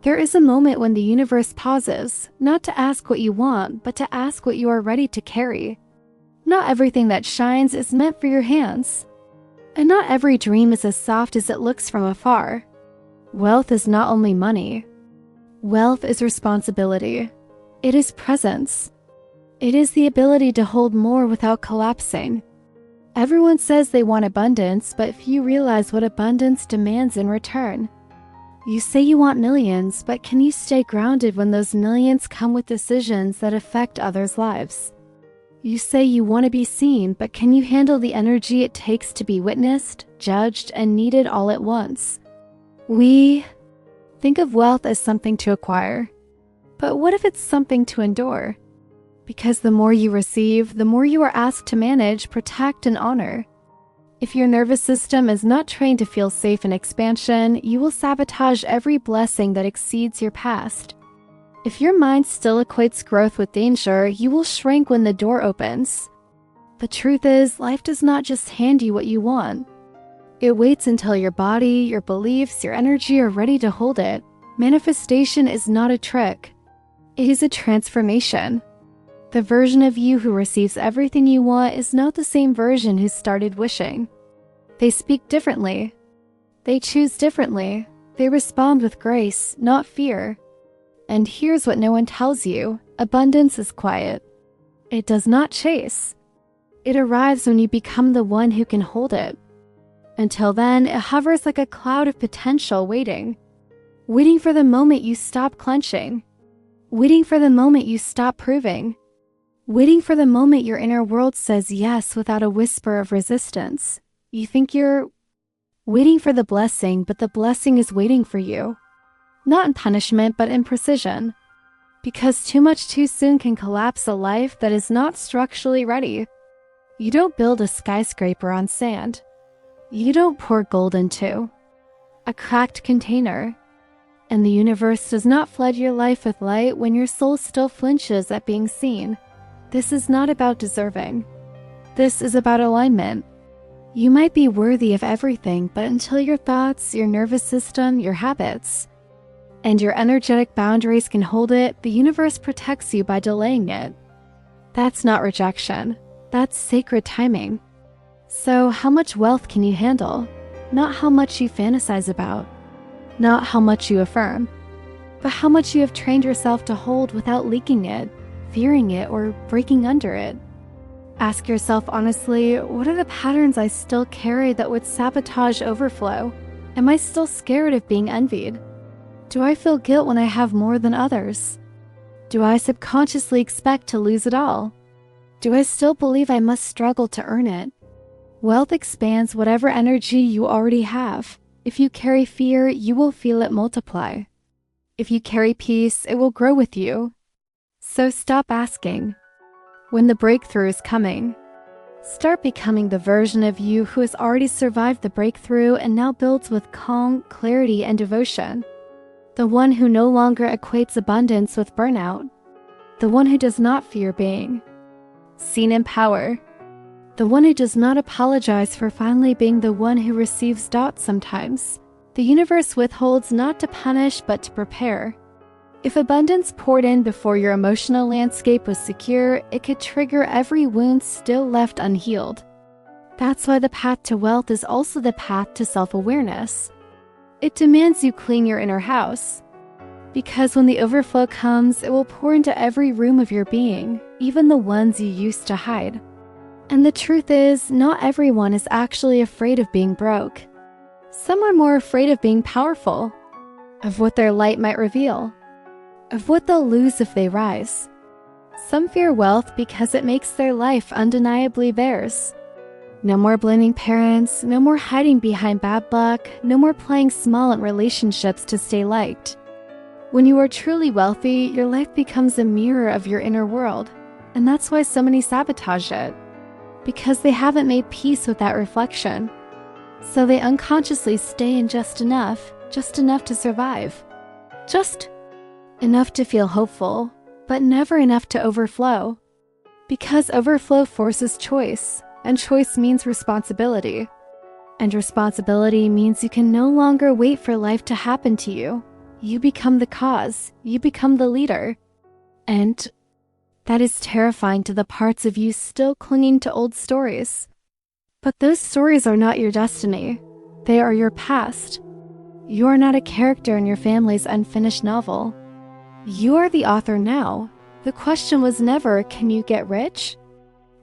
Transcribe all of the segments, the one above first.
There is a moment when the universe pauses, not to ask what you want, but to ask what you are ready to carry. Not everything that shines is meant for your hands. And not every dream is as soft as it looks from afar. Wealth is not only money. Wealth is responsibility. It is presence. It is the ability to hold more without collapsing. Everyone says they want abundance, but few realize what abundance demands in return. You say you want millions, but can you stay grounded when those millions come with decisions that affect others' lives? You say you want to be seen, but can you handle the energy it takes to be witnessed, judged, and needed all at once? We think of wealth as something to acquire. But what if it's something to endure? Because the more you receive, the more you are asked to manage, protect, and honor. If your nervous system is not trained to feel safe in expansion, you will sabotage every blessing that exceeds your past. If your mind still equates growth with danger, you will shrink when the door opens. The truth is, life does not just hand you what you want. It waits until your body, your beliefs, your energy are ready to hold it. Manifestation is not a trick. It is a transformation. The version of you who receives everything you want is not the same version who started wishing. They speak differently. They choose differently. They respond with grace, not fear. And here's what no one tells you: abundance is quiet. It does not chase. It arrives when you become the one who can hold it. Until then, it hovers like a cloud of potential waiting for the moment you stop clenching, waiting for the moment you stop proving. Waiting for the moment your inner world says yes without a whisper of resistance. You think you're waiting for the blessing, but the blessing is waiting for you. Not in punishment, but in precision. Because too much too soon can collapse a life that is not structurally ready. You don't build a skyscraper on sand. You don't pour gold into a cracked container. And the universe does not flood your life with light when your soul still flinches at being seen. This is not about deserving. This is about alignment. You might be worthy of everything, but until your thoughts, your nervous system, your habits, and your energetic boundaries can hold it, the universe protects you by delaying it. That's not rejection. That's sacred timing. So how much wealth can you handle? Not how much you fantasize about. Not how much you affirm. But how much you have trained yourself to hold without leaking it, fearing it, or breaking under it. Ask yourself honestly, what are the patterns I still carry that would sabotage overflow? Am I still scared of being envied? Do I feel guilt when I have more than others? Do I subconsciously expect to lose it all? Do I still believe I must struggle to earn it? Wealth expands whatever energy you already have. If you carry fear, you will feel it multiply. If you carry peace, it will grow with you. So stop asking when the breakthrough is coming. Start becoming the version of you who has already survived the breakthrough and now builds with calm, clarity, and devotion. The one who no longer equates abundance with burnout. The one who does not fear being seen in power. The one who does not apologize for finally being the one who receives doubts sometimes. The universe withholds not to punish but to prepare. If abundance poured in before your emotional landscape was secure, it could trigger every wound still left unhealed. That's why the path to wealth is also the path to self-awareness. It demands you clean your inner house. Because when the overflow comes, it will pour into every room of your being, even the ones you used to hide. And the truth is, not everyone is actually afraid of being broke. Some are more afraid of being powerful, of what their light might reveal, of what they'll lose if they rise. Some fear wealth because it makes their life undeniably theirs. No more blaming parents, no more hiding behind bad luck, no more playing small in relationships to stay liked. When you are truly wealthy, your life becomes a mirror of your inner world, and that's why so many sabotage it. Because they haven't made peace with that reflection. So they unconsciously stay in just enough to survive. Just enough to feel hopeful, but never enough to overflow. Because overflow forces choice, and choice means responsibility. And responsibility means you can no longer wait for life to happen to you. You become the cause. You become the leader. And that is terrifying to the parts of you still clinging to old stories. But those stories are not your destiny. They are your past. You are not a character in your family's unfinished novel. You are the author now. The question was never, can you get rich?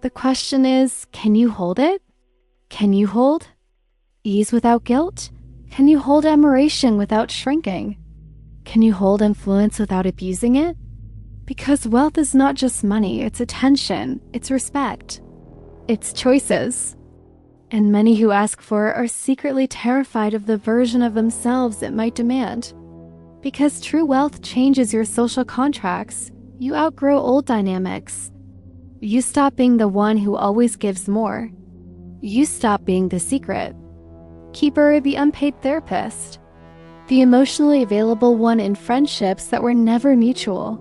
The question is, can you hold it? Can you hold ease without guilt? Can you hold admiration without shrinking? Can you hold influence without abusing it? Because wealth is not just money, it's attention, it's respect, it's choices. And many who ask for it are secretly terrified of the version of themselves it might demand. Because true wealth changes your social contracts. You outgrow old dynamics. You stop being the one who always gives more. You stop being the secret keeper, the unpaid therapist, the emotionally available one in friendships that were never mutual.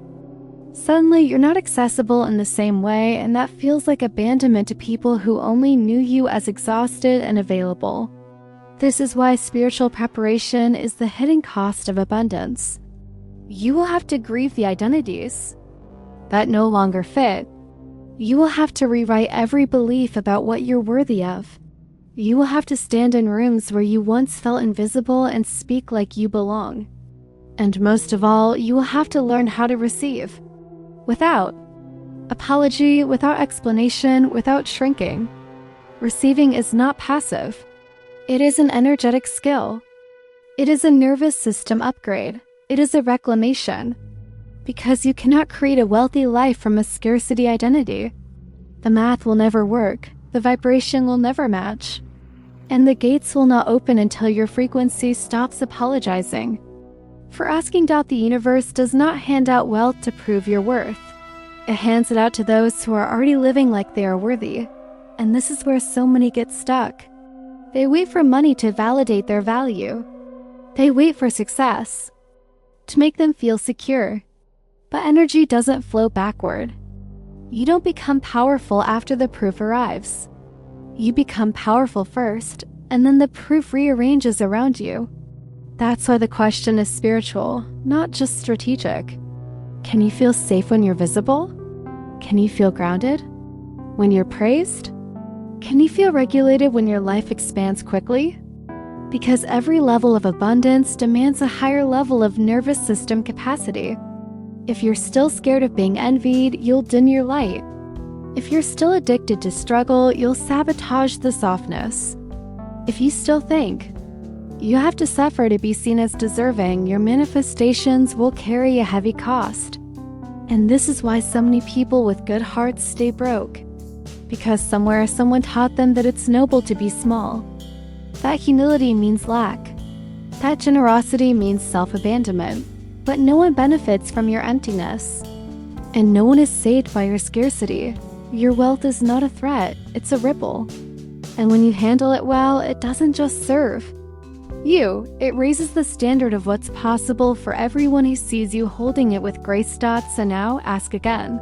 Suddenly, you're not accessible in the same way, and that feels like abandonment to people who only knew you as exhausted and available. This is why spiritual preparation is the hidden cost of abundance. You will have to grieve the identities that no longer fit. You will have to rewrite every belief about what you're worthy of. You will have to stand in rooms where you once felt invisible and speak like you belong. And most of all, you will have to learn how to receive. Without apology, without explanation, without shrinking. Receiving is not passive. It is an energetic skill. It is a nervous system upgrade. It is a reclamation. Because you cannot create a wealthy life from a scarcity identity. The math will never work. The vibration will never match. And the gates will not open until your frequency stops apologizing. For asking out, the universe does not hand out wealth to prove your worth. It hands it out to those who are already living like they are worthy. And this is where so many get stuck. They wait for money to validate their value. They wait for success to make them feel secure. But energy doesn't flow backward. You don't become powerful after the proof arrives. You become powerful first, and then the proof rearranges around you. That's why the question is spiritual, not just strategic. Can you feel safe when you're visible? Can you feel grounded when you're praised? Can you feel regulated when your life expands quickly? Because every level of abundance demands a higher level of nervous system capacity. If you're still scared of being envied, you'll dim your light. If you're still addicted to struggle, you'll sabotage the softness. If you still think you have to suffer to be seen as deserving, your manifestations will carry a heavy cost. And this is why so many people with good hearts stay broke. Because somewhere someone taught them that it's noble to be small. That humility means lack. That generosity means self-abandonment. But no one benefits from your emptiness. And no one is saved by your scarcity. Your wealth is not a threat, it's a ripple. And when you handle it well, it doesn't just serve you, it raises the standard of what's possible for everyone who sees you holding it with grace. And now, ask again.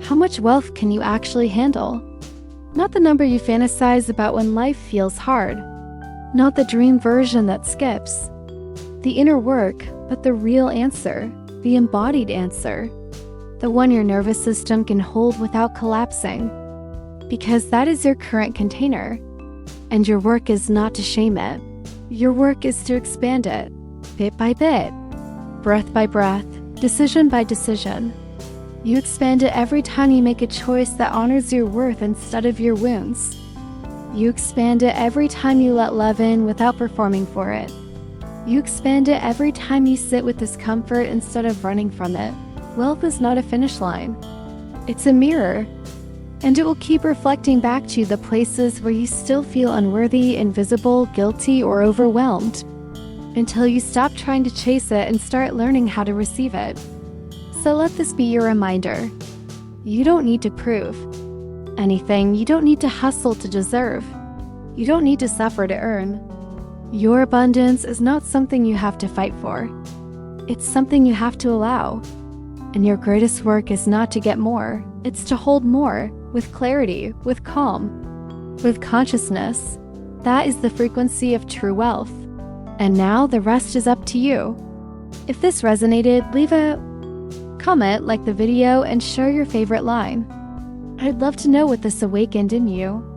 How much wealth can you actually handle? Not the number you fantasize about when life feels hard. Not the dream version that skips. The inner work, but the real answer, the embodied answer. The one your nervous system can hold without collapsing. Because that is your current container. And your work is not to shame it. Your work is to expand it, bit by bit, breath by breath, decision by decision. You expand it every time you make a choice that honors your worth instead of your wounds. You expand it every time you let love in without performing for it. You expand it every time you sit with discomfort instead of running from it. Wealth is not a finish line. It's a mirror. And it will keep reflecting back to you the places where you still feel unworthy, invisible, guilty, or overwhelmed, until you stop trying to chase it and start learning how to receive it. So let this be your reminder. You don't need to prove anything. You don't need to hustle to deserve. You don't need to suffer to earn. Your abundance is not something you have to fight for. It's something you have to allow. And your greatest work is not to get more. It's to hold more, with clarity, with calm, with consciousness. That is the frequency of true wealth. And now the rest is up to you. If this resonated, leave a comment, like the video, and share your favorite line. I'd love to know what this awakened in you.